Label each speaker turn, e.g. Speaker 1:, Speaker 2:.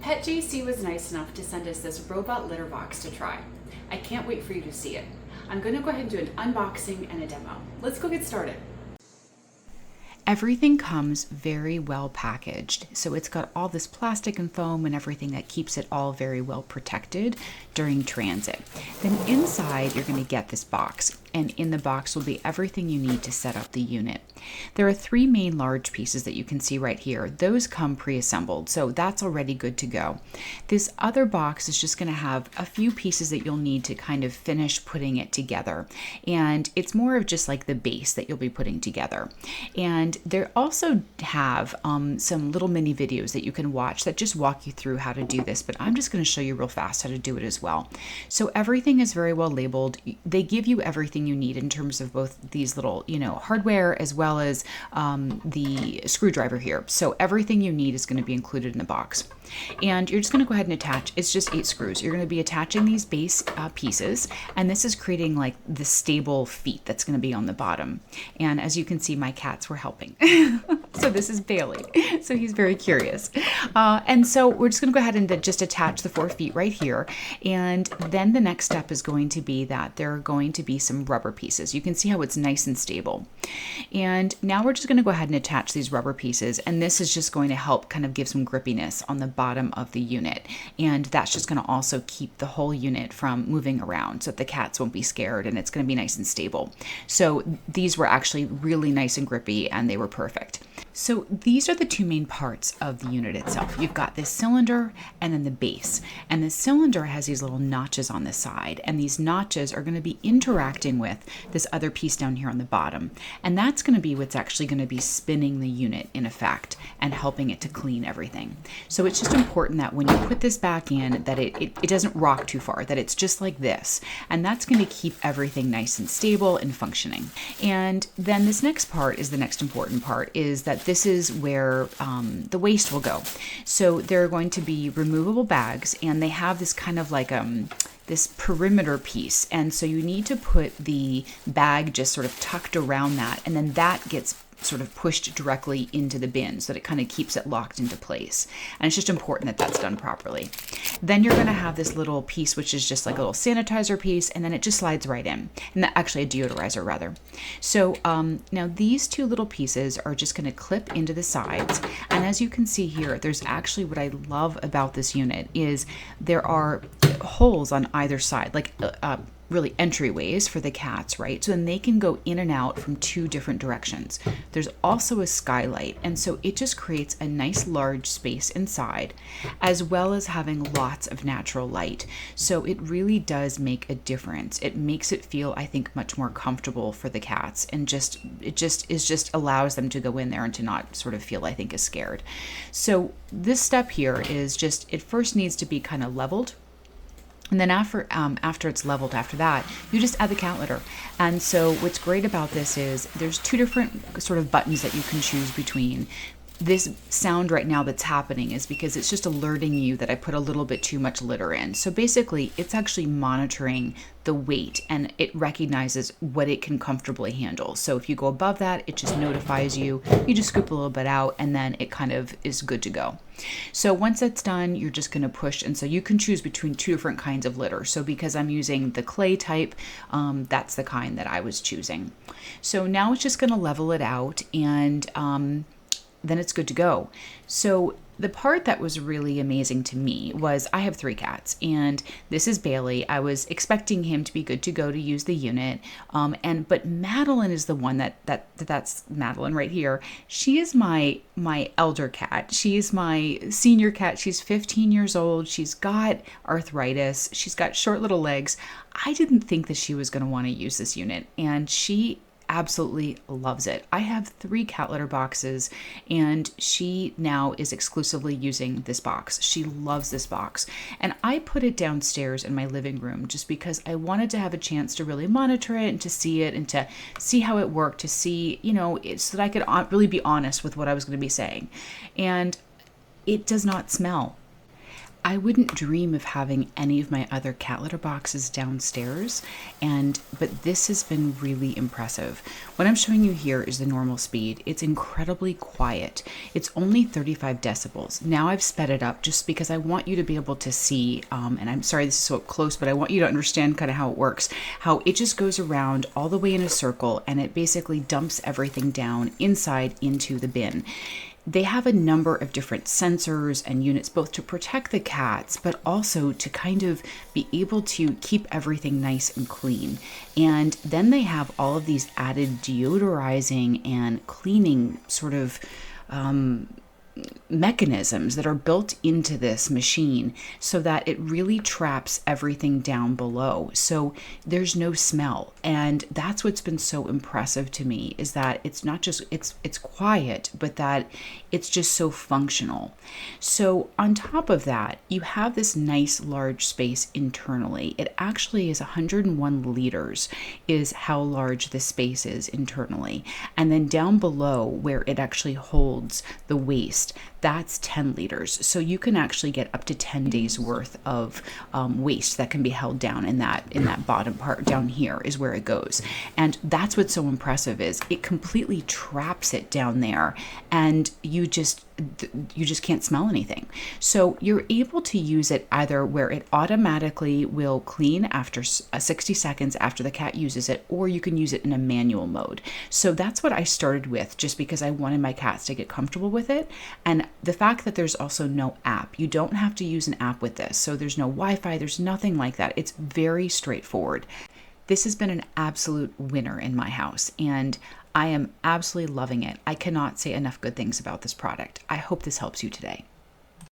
Speaker 1: Petjc was nice enough to send us this robot litter box to try. I can't wait for you to see it. I'm going to go ahead and do an unboxing and a demo. Let's go get started. Everything comes very well packaged, so it's got all this plastic and foam and everything that keeps it all very well protected during transit. Then inside you're going to get this box, and in the box will be everything you need to set up the unit. There are 3 main large pieces that you can see right here. Those come pre-assembled, so that's already good to go. This other box is just going to have a few pieces that you'll need to kind of finish putting it together, and it's more of just like the base that you'll be putting together. And they also have some little mini videos that you can watch that just walk you through how to do this, but I'm just going to show you real fast how to do it as well. So everything is very well labeled. They give you everything you need in terms of both these little, hardware as well as the screwdriver here. So everything you need is going to be included in the box. And you're just going to go ahead and attach. It's just 8 screws. You're going to be attaching these base pieces, and this is creating like the stable feet that's going to be on the bottom. And as you can see, my cats were helping. So this is Bailey. So he's very curious. And so we're just going to go ahead and just attach the 4 feet right here. And then the next step is going to be that there are going to be some rubber pieces. You can see how it's nice and stable. And now we're just going to go ahead and attach these rubber pieces. And this is just going to help kind of give some grippiness on the bottom of the unit. And that's just going to also keep the whole unit from moving around so that the cats won't be scared, and it's going to be nice and stable. So these were actually really nice and grippy, and they were perfect. So these are the 2 main parts of the unit itself. You've got this cylinder and then the base. And the cylinder has these little notches on the side, and these notches are going to be interacting with this other piece down here on the bottom. And that's going to be what's actually going to be spinning the unit in effect and helping it to clean everything. So it's just important that when you put this back in, that it doesn't rock too far, that it's just like this. And that's going to keep everything nice and stable and functioning. And then this next part is the next important part, is that this is where the waste will go. So there are going to be removable bags, and they have this kind of like this perimeter piece. And so you need to put the bag just sort of tucked around that, and then that gets sort of pushed directly into the bin so that it kind of keeps it locked into place. And it's just important that that's done properly. Then you're going to have this little piece, which is just like a little sanitizer piece, and then it just slides right in. And actually a deodorizer rather. So now these 2 little pieces are just going to clip into the sides. And as you can see here, there's actually, what I love about this unit is there are holes on either side, like really entryways for the cats, right? So then they can go in and out from 2 different directions. There's also a skylight, and so it just creates a nice large space inside, as well as having lots of natural light. So it really does make a difference. It makes it feel, I think, much more comfortable for the cats, and it just allows them to go in there and to not sort of feel, I think, as scared. So this step here is just, it first needs to be kind of leveled. And then after it's leveled after that, you just add the cat litter. And so what's great about this is there's 2 different sort of buttons that you can choose between. This sound right now that's happening is because it's just alerting you that I put a little bit too much litter in. So basically, it's actually monitoring the weight, and it recognizes what it can comfortably handle. So if you go above that, it just notifies you. You just scoop a little bit out, and then it kind of is good to go. So once that's done, you're just going to push, and so you can choose between 2 different kinds of litter. So because I'm using the clay type, that's the kind that I was choosing. So now it's just going to level it out, and then it's good to go. So the part that was really amazing to me was I have 3 cats, and this is Bailey. I was expecting him to be good to go to use the unit, but Madeline is the one that's Madeline right here. She is my elder cat. She's my senior cat. She's 15 years old. She's got arthritis. She's got short little legs. I didn't think that she was going to want to use this unit, and she absolutely loves it. I have 3 cat litter boxes, and she now is exclusively using this box. She loves this box, and I put it downstairs in my living room just because I wanted to have a chance to really monitor it and to see it and to see how it worked, to see, so that I could really be honest with what I was going to be saying. And it does not smell. I wouldn't dream of having any of my other cat litter boxes downstairs, but this has been really impressive. What I'm showing you here is the normal speed. It's incredibly quiet. It's only 35 decibels. Now I've sped it up just because I want you to be able to see, and I'm sorry this is so up close, but I want you to understand kind of how it works, how it just goes around all the way in a circle and it basically dumps everything down inside into the bin. They have a number of different sensors and units, both to protect the cats, but also to kind of be able to keep everything nice and clean. And then they have all of these added deodorizing and cleaning sort of mechanisms that are built into this machine so that it really traps everything down below. So there's no smell. And that's what's been so impressive to me, is that it's not just it's quiet, but that it's just so functional. So on top of that, you have this nice large space internally. It actually is 101 liters is how large the space is internally. And then down below where it actually holds the waste, that's 10 liters. So you can actually get up to 10 days worth of waste that can be held down in that bottom part down here is where it goes. And that's what's so impressive, is it completely traps it down there, and you just can't smell anything. So you're able to use it either where it automatically will clean after 60 seconds after the cat uses it, or you can use it in a manual mode. So that's what I started with, just because I wanted my cats to get comfortable with it. And the fact that there's also no app, you don't have to use an app with this. So there's no Wi-Fi, there's nothing like that. It's very straightforward. This has been an absolute winner in my house, and I am absolutely loving it. I cannot say enough good things about this product. I hope this helps you today.